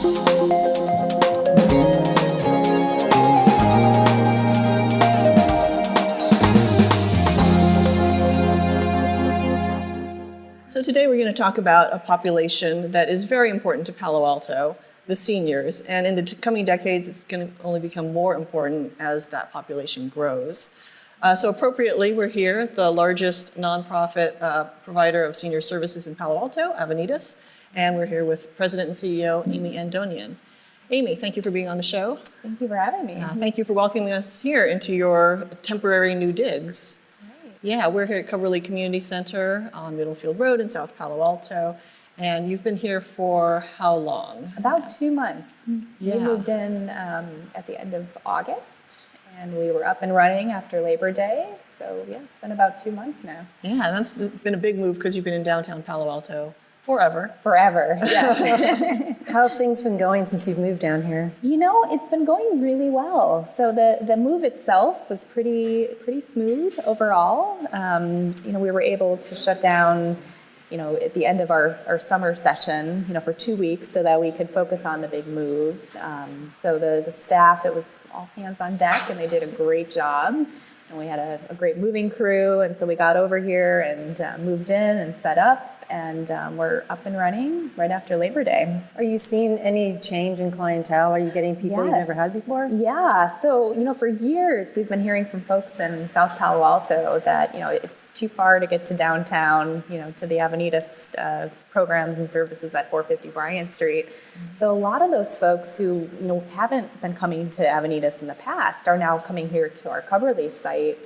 So today we're going to talk about a population that is very important to Palo Alto, the seniors. And in the coming decades, it's going to only become more important as that population grows. So appropriately, we're here at the largest nonprofit provider of senior services in Palo Alto, Avenidas. And we're here with President and CEO Amy Andonian. Amy, thank you for being on the show. Thank you for having me. Thank you for welcoming us here into your temporary new digs. Yeah, we're here at Coverly Community Center on Middlefield Road in South Palo Alto. And you've been here for how long? About 2 months. Yeah. We moved in at the end of August, and we were up and running after Labor Day. So yeah, it's been about 2 months now. Yeah, that's been a big move because you've been in downtown Palo Alto forever. Forever, yes. How have things been going since you've moved down here? You know, it's been going really well. So the move itself was pretty smooth overall. We were able to shut down, at the end of our summer session, for 2 weeks so that we could focus on the big move. So the staff, it was all hands on deck, and they did a great job. And we had a great moving crew, and so we got over here and moved in and set up. And we're up and running right after Labor Day. Are you seeing any change in clientele? Are you getting people you've never had before? Yeah, so, for years we've been hearing from folks in South Palo Alto that, it's too far to get to downtown, to the Avenidas programs and services at 450 Bryan Street. So a lot of those folks who, haven't been coming to Avenidas in the past are now coming here to our Coverly site.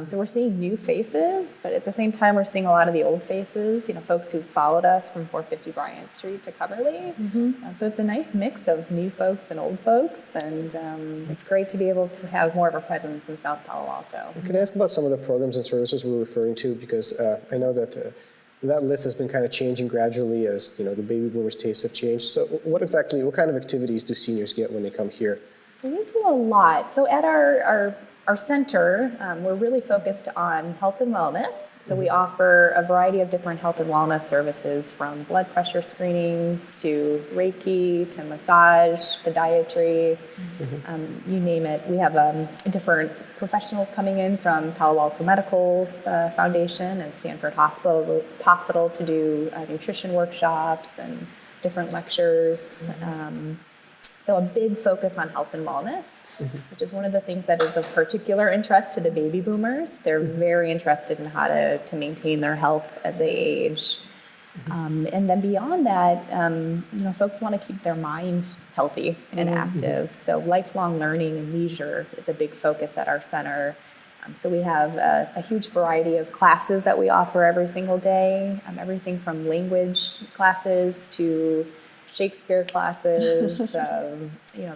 So we're seeing new faces, but at the same time, we're seeing a lot of the old faces, folks who followed us from 450 Bryan Street to Coverly. So it's a nice mix of new folks and old folks, and it's great to be able to have more of a presence in South Palo Alto. Can I ask about some of the programs and services we're referring to? Because I know that that list has been kind of changing gradually as, the baby boomers' tastes have changed. So what kind of activities do seniors get when they come here? We do a lot. So at our center, we're really focused on health and wellness. So we offer a variety of different health and wellness services, from blood pressure screenings to Reiki to massage, podiatry, you name it. We have different professionals coming in from Palo Alto Medical Foundation and Stanford Hospital to do nutrition workshops and different lectures. So a big focus on health and wellness, which is one of the things that is of particular interest to the baby boomers. They're very interested in how to maintain their health as they age. And then beyond that, folks want to keep their mind healthy and active. So lifelong learning and leisure is a big focus at our center. So we have a huge variety of classes that we offer every single day, everything from language classes to Shakespeare classes, a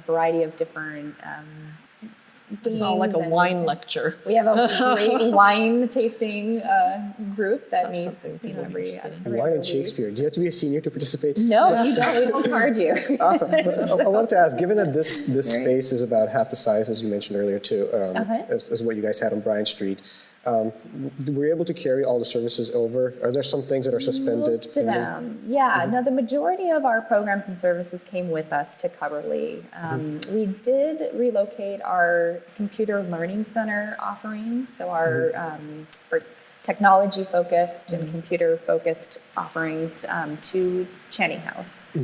variety of different It's all like a wine lecture. We have a great wine tasting group that meets every Wine and Shakespeare. Do you have to be a senior to participate? No, you don't. We don't card you. Awesome. But I wanted to ask, given that this space is about half the size, as you mentioned earlier, too, as what you guys had on Bryan Street, were you able to carry all the services over? Are there some things that are suspended? Most of them, yeah. No, the majority of our programs and services came with us to Coverly. We did relocate our computer learning center offerings, so our technology-focused and computer-focused offerings to Channing House,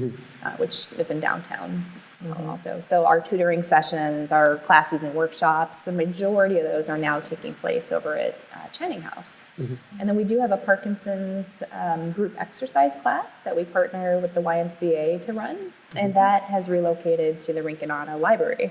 which is in downtown Palo Alto. So our tutoring sessions, our classes and workshops, the majority of those are now taking place over at Channing House. And then we do have a Parkinson's group exercise class that we partner with the YMCA to run, and that has relocated to the Rinconada Library.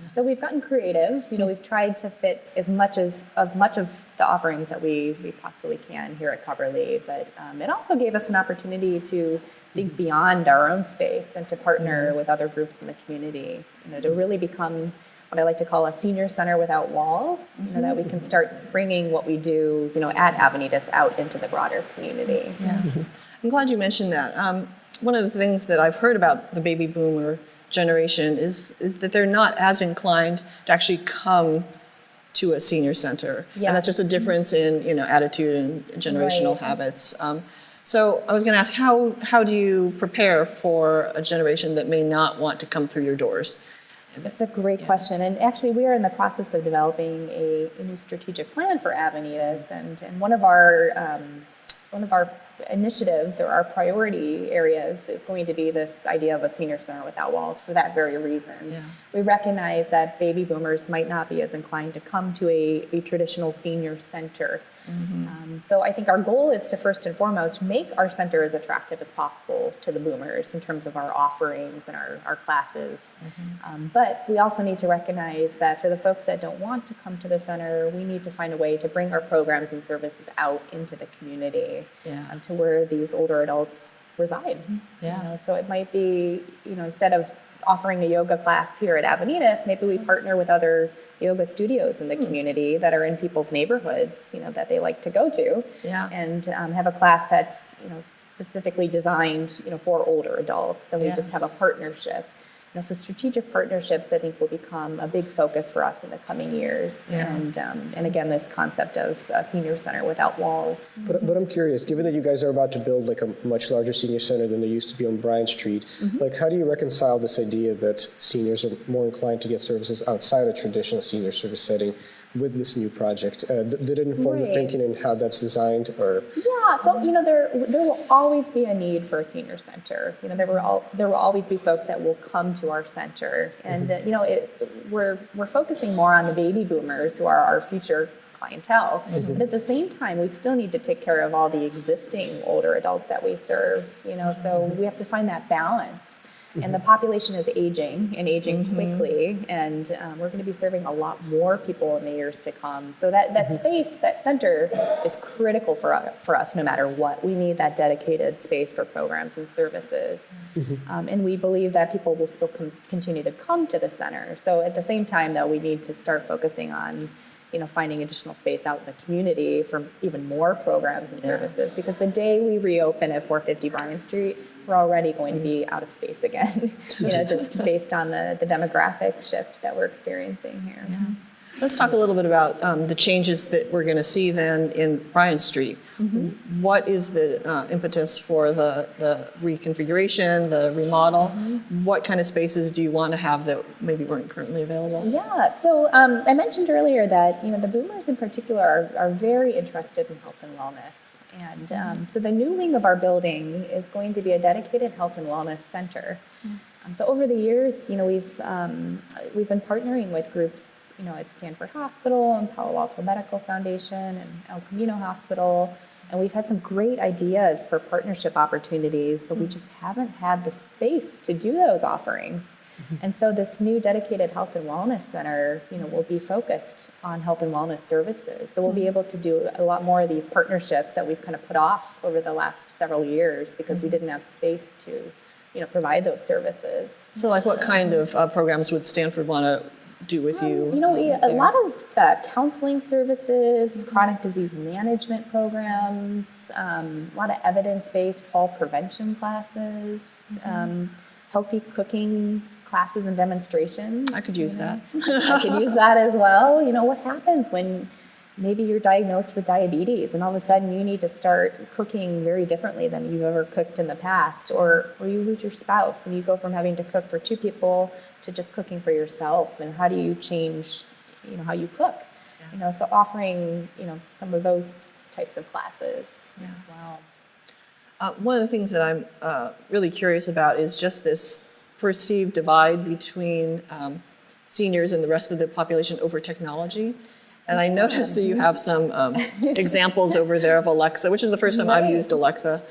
So we've gotten creative. We've tried to fit as much of the offerings that we possibly can here at Coverly, but it also gave us an opportunity to think beyond our own space and to partner with other groups in the community, to really become what I like to call a senior center without walls, that we can start bringing what we do, at Avenidas out into the broader community. Yeah. I'm glad you mentioned that. One of the things that I've heard about the baby boomer generation is that they're not as inclined to actually come to a senior center. Yes. And that's just a difference in attitude and generational habits. So I was going to ask, how do you prepare for a generation that may not want to come through your doors? That's a great question. And actually, we are in the process of developing a new strategic plan for Avenidas. And one of our initiatives or our priority areas is going to be this idea of a senior center without walls for that very reason. Yeah. We recognize that baby boomers might not be as inclined to come to a traditional senior center. So I think our goal is to first and foremost make our center as attractive as possible to the boomers in terms of our offerings and our classes. But we also need to recognize that for the folks that don't want to come to the center, we need to find a way to bring our programs and services out into the community to where these older adults reside. Yeah. So it might be, instead of offering a yoga class here at Avenidas, maybe we partner with other yoga studios in the community that are in people's neighborhoods, that they like to go to, and have a class that's specifically designed for older adults. And we just have a partnership. So strategic partnerships, I think, will become a big focus for us in the coming years. And again, this concept of a senior center without walls. But I'm curious, given that you guys are about to build like a much larger senior center than there used to be on Bryan Street, like how do you reconcile this idea that seniors are more inclined to get services outside a traditional senior service setting with this new project? Did it inform the thinking and how that's designed, or? Yeah, so there will always be a need for a senior center. There will always be folks that will come to our center, and we're focusing more on the baby boomers who are our future clientele. But at the same time, we still need to take care of all the existing older adults that we serve. So we have to find that balance. And the population is aging and aging quickly, and we're going to be serving a lot more people in the years to come. So that space, that center, is critical for us no matter what. We need that dedicated space for programs and services. And we believe that people will still continue to come to the center. So at the same time, though, we need to start focusing on finding additional space out in the community for even more programs and services, because the day we reopen at 450 Bryan Street, we're already going to be out of space again, just based on the demographic shift that we're experiencing here. Yeah. Let's talk a little bit about the changes that we're going to see then in Bryan Street. What is the impetus for the reconfiguration, the remodel? What kind of spaces do you want to have that maybe weren't currently available? Yeah, so I mentioned earlier that the boomers in particular are very interested in health and wellness. And so the new wing of our building is going to be a dedicated health and wellness center. So over the years, we've been partnering with groups, at Stanford Hospital and Palo Alto Medical Foundation and El Camino Hospital, and we've had some great ideas for partnership opportunities, but we just haven't had the space to do those offerings. And so this new dedicated health and wellness center, will be focused on health and wellness services. So we'll be able to do a lot more of these partnerships that we've kind of put off over the last several years because we didn't have space to provide those services. So like what kind of programs would Stanford want to do with you? A lot of counseling services, chronic disease management programs, a lot of evidence-based fall prevention classes, healthy cooking classes and demonstrations. I could use that. I could use that as well. What happens when maybe you're diagnosed with diabetes and all of a sudden you need to start cooking very differently than you've ever cooked in the past, or you lose your spouse and you go from having to cook for 2 people to just cooking for yourself, and how do you change how you cook? So offering some of those types of classes as well. One of the things that I'm really curious about is just this perceived divide between seniors and the rest of the population over technology. And I noticed that you have some examples over there of Alexa, which is the first time I've used Alexa.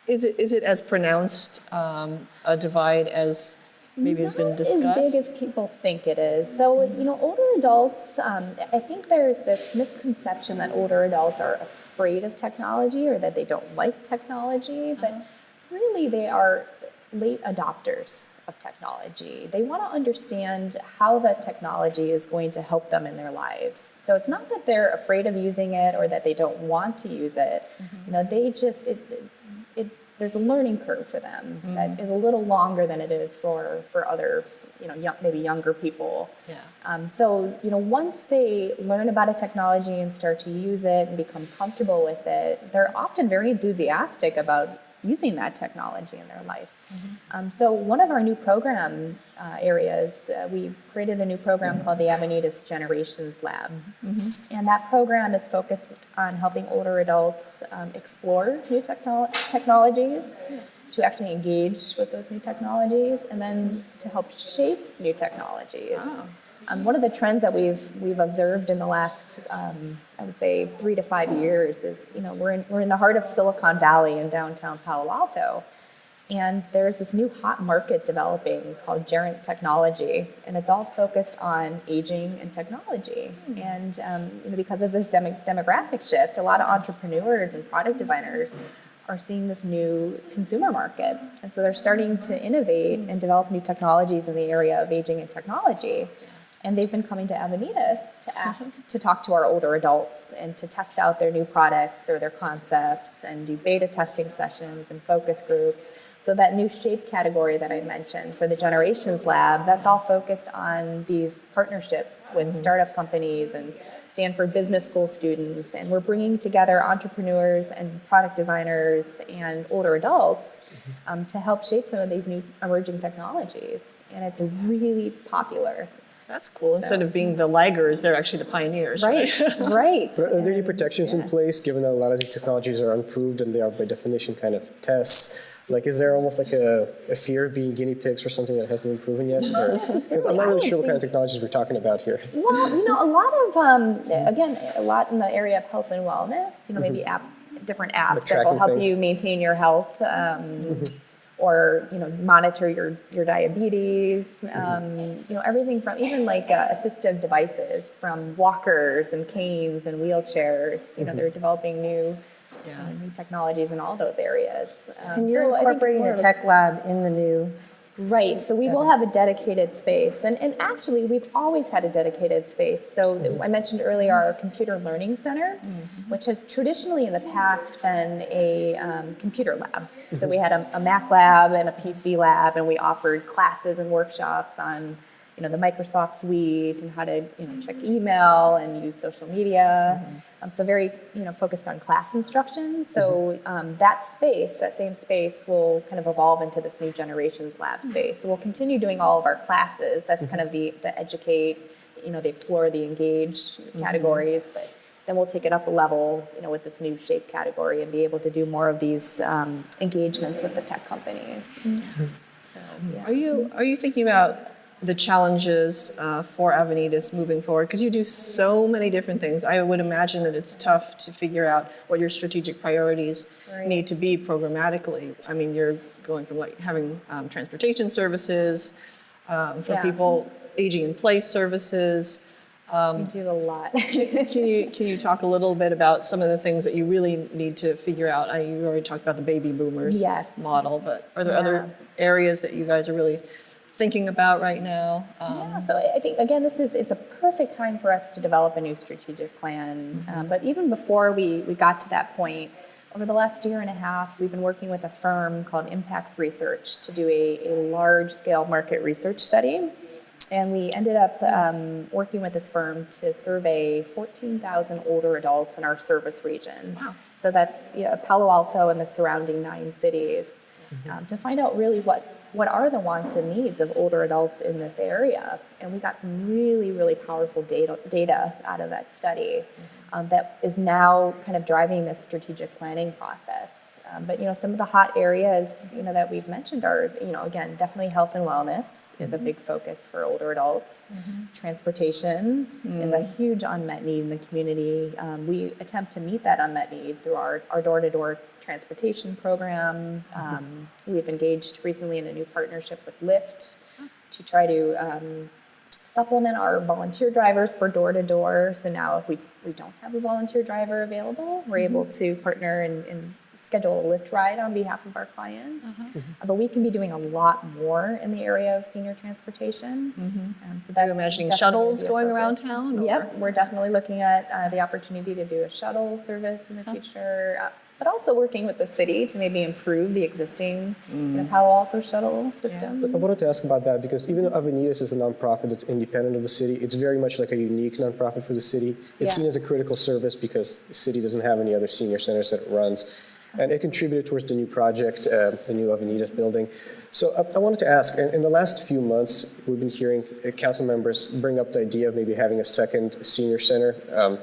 Is it as pronounced a divide as maybe has been discussed? Not as big as people think it is. So, older adults, I think there's this misconception that older adults are afraid of technology or that they don't like technology, but really they are late adopters of technology. They want to understand how the technology is going to help them in their lives. So it's not that they're afraid of using it or that they don't want to use it. They just, there's a learning curve for them that is a little longer than it is for other, maybe younger people. Yeah. So, once they learn about a technology and start to use it and become comfortable with it, they're often very enthusiastic about using that technology in their life. So one of our new program areas, we created a new program called the Avenidas Generations Lab. And that program is focused on helping older adults explore new technologies, to actually engage with those new technologies, and then to help shape new technologies. One of the trends that we've observed in the last, I would say, 3 to 5 years is, we're in the heart of Silicon Valley in downtown Palo Alto, and there's this new hot market developing called Gerent Technology, and it's all focused on aging and technology. And because of this demographic shift, a lot of entrepreneurs and product designers are seeing this new consumer market, and so they're starting to innovate and develop new technologies in the area of aging and technology. And they've been coming to Avenidas to ask to talk to our older adults and to test out their new products or their concepts and do beta testing sessions and focus groups. So that new shape category that I mentioned for the Generations Lab, that's all focused on these partnerships with startup companies and Stanford Business School students. And we're bringing together entrepreneurs and product designers and older adults to help shape some of these new emerging technologies. And it's really popular. That's cool. Instead of being the laggers, they're actually the pioneers. Right, right. But are there any protections in place, given that a lot of these technologies are unproved and they are by definition kind of tests? Like, is there almost like a fear of being guinea pigs for something that hasn't been proven yet? Because I'm not really sure what kind of technologies we're talking about here. Well, a lot of, a lot in the area of health and wellness, maybe different apps that will help you maintain your health. Or monitor your diabetes, everything from even like assistive devices, from walkers and canes and wheelchairs. They're developing new technologies in all those areas. And you're incorporating a tech lab in the new. Right, so we will have a dedicated space, and actually we've always had a dedicated space. So I mentioned earlier our Computer Learning Center, which has traditionally in the past been a computer lab. So we had a Mac lab and a PC lab, and we offered classes and workshops on the Microsoft suite and how to check email and use social media. So very focused on class instruction. So that same space will kind of evolve into this new Generations Lab space. So we'll continue doing all of our classes. That's kind of the educate, the explore, the engage categories. But then we'll take it up a level, with this new shape category and be able to do more of these engagements with the tech companies. So, yeah. Are you thinking about the challenges for Avenidas moving forward? Because you do so many different things. I would imagine that it's tough to figure out what your strategic priorities need to be programmatically. I mean, you're going from like having transportation services for people, aging in place services. We do a lot. Can you talk a little bit about some of the things that you really need to figure out? You already talked about the baby boomers model, but are there other areas that you guys are really thinking about right now? So I think, again, it's a perfect time for us to develop a new strategic plan. But even before we got to that point, over the last year and a half, we've been working with a firm called Impacts Research to do a large-scale market research study. And we ended up working with this firm to survey 14,000 older adults in our service region. Wow. So that's Palo Alto and the surrounding 9 cities, to find out really what are the wants and needs of older adults in this area. And we got some really, really powerful data out of that study that is now kind of driving this strategic planning process. But some of the hot areas that we've mentioned are again, definitely health and wellness is a big focus for older adults. Transportation is a huge unmet need in the community. We attempt to meet that unmet need through our door-to-door transportation program. We've engaged recently in a new partnership with Lyft to try to supplement our volunteer drivers for door-to-door. So now if we don't have a volunteer driver available, we're able to partner and schedule a Lyft ride on behalf of our clients. But we can be doing a lot more in the area of senior transportation. So that's, are you imagining shuttles going around town? Yep, we're definitely looking at the opportunity to do a shuttle service in the future. but also working with the city to maybe improve the existing Palo Alto shuttle system. But I wanted to ask about that because even though Avenidas is a nonprofit that's independent of the city, it's very much like a unique nonprofit for the city. It's seen as a critical service because the city doesn't have any other senior centers that it runs. And it contributed towards the new project, the new Avenidas building. So I wanted to ask, in the last few months, we've been hearing council members bring up the idea of maybe having a second senior center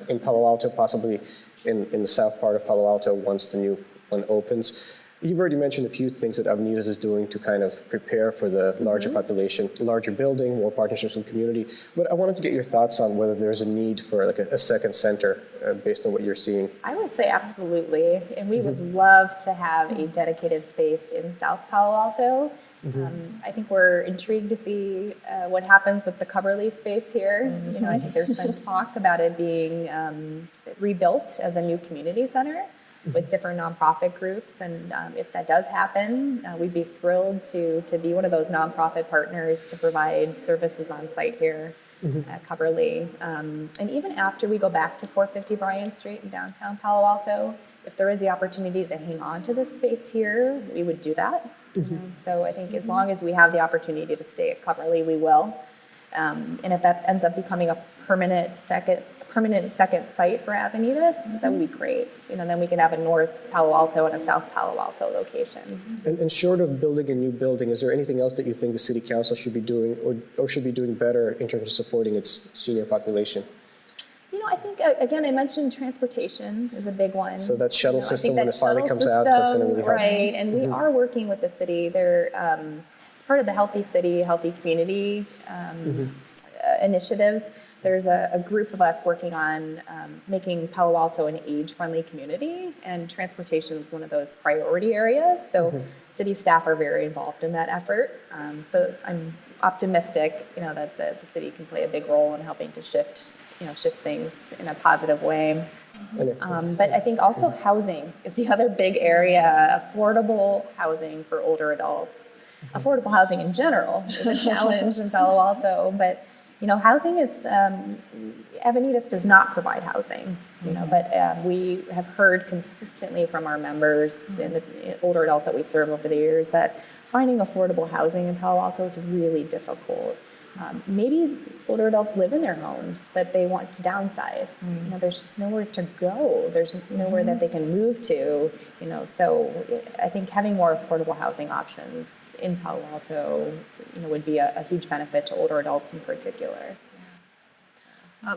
in Palo Alto, possibly in the south part of Palo Alto once the new one opens. You've already mentioned a few things that Avenidas is doing to kind of prepare for the larger population, larger building, more partnerships with the community. But I wanted to get your thoughts on whether there's a need for like a second center based on what you're seeing. I would say absolutely, and we would love to have a dedicated space in South Palo Alto. I think we're intrigued to see what happens with the Coverly space here. You know, I think there's been talk about it being rebuilt as a new community center with different nonprofit groups, and if that does happen, we'd be thrilled to be one of those nonprofit partners to provide services on site here at Coverly. And even after we go back to 450 Bryan Street in downtown Palo Alto, if there is the opportunity to hang on to this space here, we would do that. So I think as long as we have the opportunity to stay at Coverly, we will. And if that ends up becoming a permanent second site for Avenidas, that would be great. You know, then we can have a North Palo Alto and a South Palo Alto location. And short of building a new building, is there anything else that you think the city council should be doing or should be doing better in terms of supporting its senior population? You know, I think, again, I mentioned transportation is a big one. So that shuttle system, when it finally shuttle comes out, that's going to really help. Right, and we are working with the city. They're, it's part of the Healthy City, Healthy Community initiative. There's a group of us working on making Palo Alto an age-friendly community, and transportation is one of those priority areas. So city staff are very involved in that effort. So I'm optimistic, you know, that the city can play a big role in helping to shift things in a positive way. But I think also housing is the other big area. Affordable housing for older adults. Affordable housing in general is a challenge in Palo Alto, but you know, housing is, Avenidas does not provide housing, you know, but we have heard consistently from our members and the older adults that we serve over the years that finding affordable housing in Palo Alto is really difficult. Maybe older adults live in their homes, but they want to downsize. You know, there's just nowhere to go. There's nowhere that they can move to, you know, so I think having more affordable housing options in Palo Alto, you know, would be a huge benefit to older adults in particular.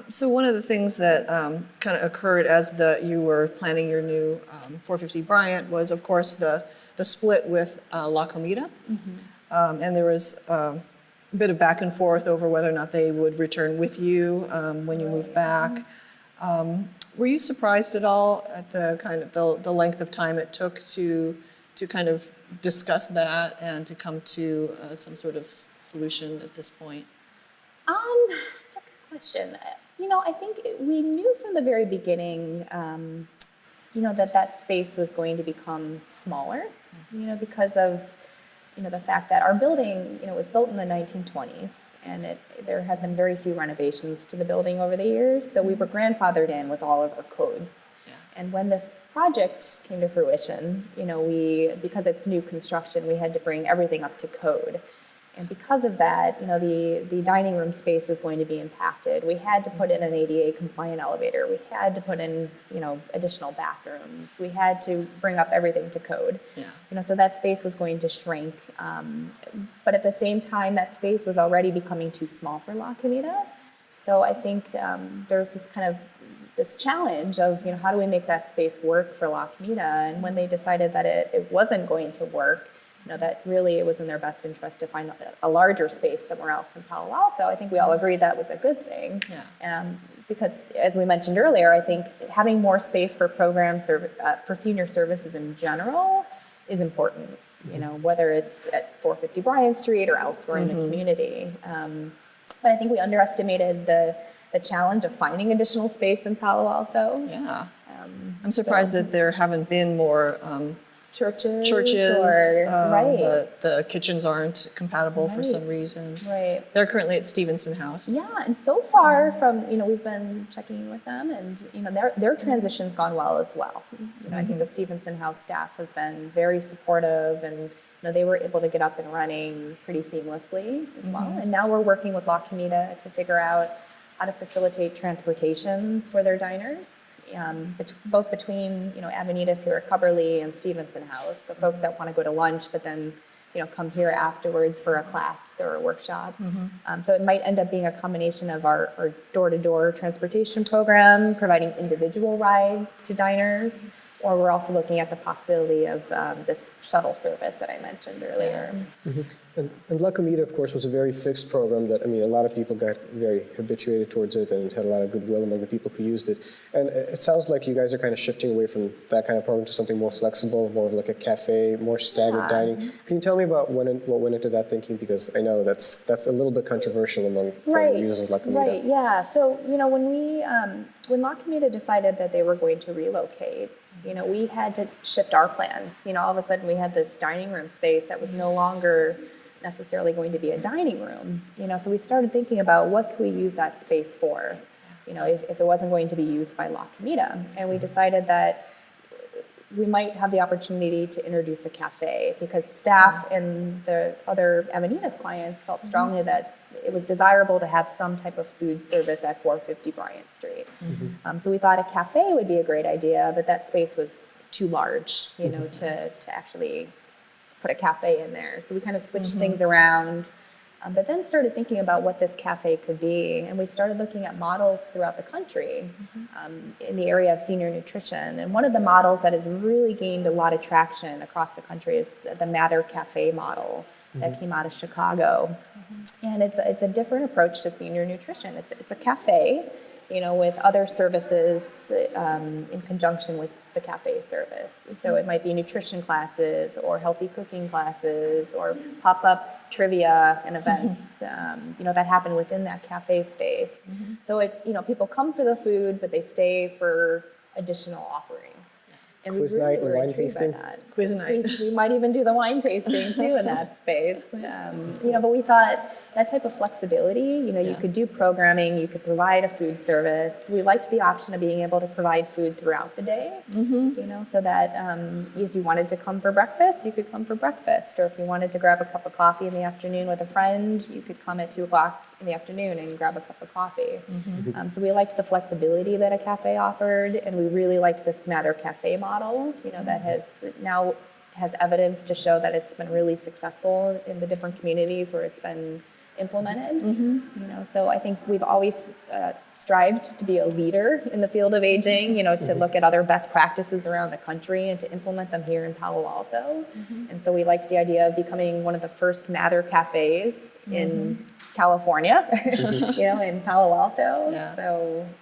So one of the things that kind of occurred as you were planning your new 450 Bryant was, of course, the split with La Comida. And there was a bit of back and forth over whether or not they would return with you when you moved back. Were you surprised at all at the kind of the length of time it took to kind of discuss that and to come to some sort of solution at this point? That's a good question. You know, I think we knew from the very beginning, you know, that space was going to become smaller, you know, because of, you know, the fact that our building, you know, was built in the 1920s, and there had been very few renovations to the building over the years, so we were grandfathered in with all of our codes. Yeah. And when this project came to fruition, you know, because it's new construction, we had to bring everything up to code. And because of that, you know, the dining room space is going to be impacted. We had to put in an ADA compliant elevator. We had to put in, you know, additional bathrooms. We had to bring up everything to code. Yeah. You know, so that space was going to shrink. But at the same time, that space was already becoming too small for La Comida. So I think there's this challenge of, you know, how do we make that space work for La Comida? And when they decided that it wasn't going to work, you know, that really it was in their best interest to find a larger space somewhere else in Palo Alto. I think we all agreed that was a good thing. Yeah. Because as we mentioned earlier, I think having more space for programs for senior services in general is important. You know, whether it's at 450 Bryan Street or elsewhere in the community. But I think we underestimated the challenge of finding additional space in Palo Alto. Yeah. I'm surprised that there haven't been more churches, or right. the kitchens aren't compatible for some Right. reason. Right. They're currently at Stevenson House. Yeah, and so far from, we've been checking with them, and, their transition's gone well as well. I think the Stevenson House staff have been very supportive, and, they were able to get up and running pretty seamlessly as well. And now we're working with La Comida to figure out how to facilitate transportation for their diners, both between, Avenidas here at Cubberley and Stevenson House, so folks that want to go to lunch, but then come here afterwards for a class or a workshop. So it might end up being a combination of our door-to-door transportation program, providing individual rides to diners, or we're also looking at the possibility of this shuttle service that I mentioned earlier. And La Comida, of course, was a very fixed program that, a lot of people got very habituated towards it and had a lot of goodwill among the people who used it. And it sounds like you guys are kind of shifting away from that kind of program to something more flexible, more of like a cafe, more staggered dining. Can you tell me about what went into that thinking? Because I know that's a little bit controversial among former users of La Comida. Right, yeah. So, when La Comida decided that they were going to relocate, we had to shift our plans. All of a sudden we had this dining room space that was no longer necessarily going to be a dining room. So we started thinking about what could we use that space for, if it wasn't going to be used by La Comida. And we decided that we might have the opportunity to introduce a cafe, because staff and the other Avenidas clients felt strongly that it was desirable to have some type of food service at 450 Bryan Street. So we thought a cafe would be a great idea, but that space was too large, to actually put a cafe in there. So we kind of switched things around, but then started thinking about what this cafe could be. And we started looking at models throughout the country in the area of senior nutrition. And one of the models that has really gained a lot of traction across the country is the Matter Cafe model that came out of Chicago. And it's a different approach to senior nutrition. It's a cafe, with other services in conjunction with the cafe service. So it might be nutrition classes or healthy cooking classes or pop-up trivia and events, that happen within that cafe space. So people come for the food, but they stay for additional offerings. And Quiz we really night and were wine intrigued by tasting? that. Quiz night. We might even do the wine tasting too in that space. But we thought that type of flexibility, you could do programming, you could provide a food service. We liked the option of being able to provide food throughout the day, so that if you wanted to come for breakfast, you could come for breakfast. Or if you wanted to grab a cup of coffee in the afternoon with a friend, you could come at 2 o'clock in the afternoon and grab a cup of coffee. So we liked the flexibility that a cafe offered, and we really liked this Matter Cafe model, that has evidence to show that it's been really successful in the different communities where it's been implemented. So I think we've always strived to be a leader in the field of aging, to look at other best practices around the country and to implement them here in Palo Alto. And so we liked the idea of becoming one of the first Matter cafes in California, in Palo Alto.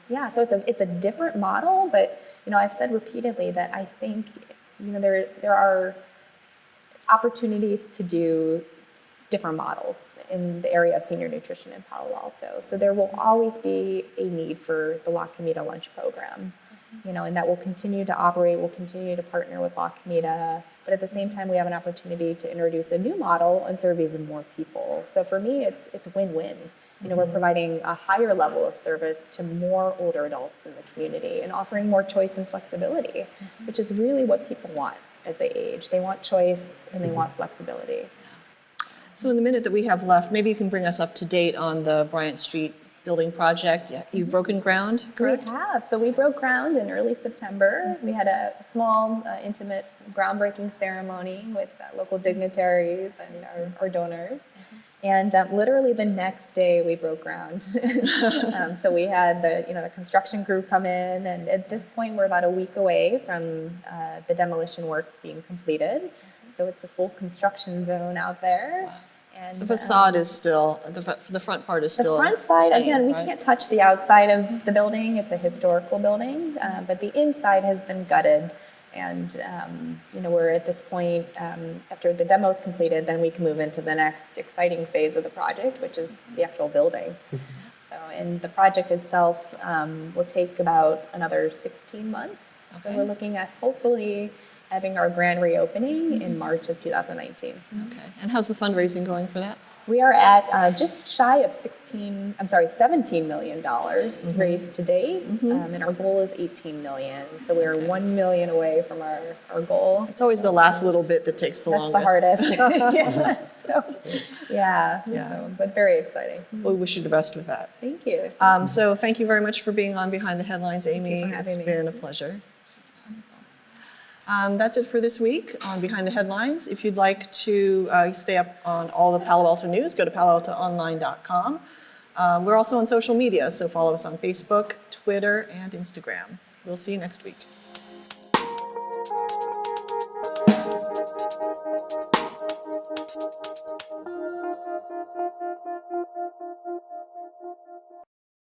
Yeah. So it's a different model, but I've said repeatedly that I think there are opportunities to do different models in the area of senior nutrition in Palo Alto. So there will always be a need for the La Comida lunch program, and that will continue to operate. We'll continue to partner with La Comida, but at the same time, we have an opportunity to introduce a new model and serve even more people. So for me, it's a win-win. We're providing a higher level of service to more older adults in the community and offering more choice and flexibility, which is really what people want as they age. They want choice and they want flexibility. So in the minute that we have left, maybe you can bring us up to date on the Bryant Street building project. You've broken ground, correct? We have. So we broke ground in early September. We had a small, intimate groundbreaking ceremony with local dignitaries and our donors. And literally the next day we broke ground. So we had the construction crew come in, and at this point we're about a week away from the demolition work being completed. So it's a full construction zone out there. And The facade is still, the front part is still the front side, same, again, we right? can't touch the outside of the building. It's a historical building, but the inside has been gutted. And, we're at this point, after the demo is completed, then we can move into the next exciting phase of the project, which is the actual building. And the project itself will take about another 16 months. So Okay. we're looking at hopefully, having our grand reopening in March of 2019. Okay. And how's the fundraising going for that? We are at just shy of $17 million raised to date, and our goal is 18 million. So we are 1 million away from our goal. It's always the last little bit that takes the That's longest. the hardest. Yeah. Yeah. So, but very exciting. We wish you the best with that. Thank you. So thank you very much for being on Behind the Headlines, Amy. for having It's me. been a pleasure. That's it for this week on Behind the Headlines. If you'd like to stay up on all the Palo Alto news, go to paloaltoonline.com. We're also on social media, so follow us on Facebook, Twitter, and Instagram. We'll see you next week.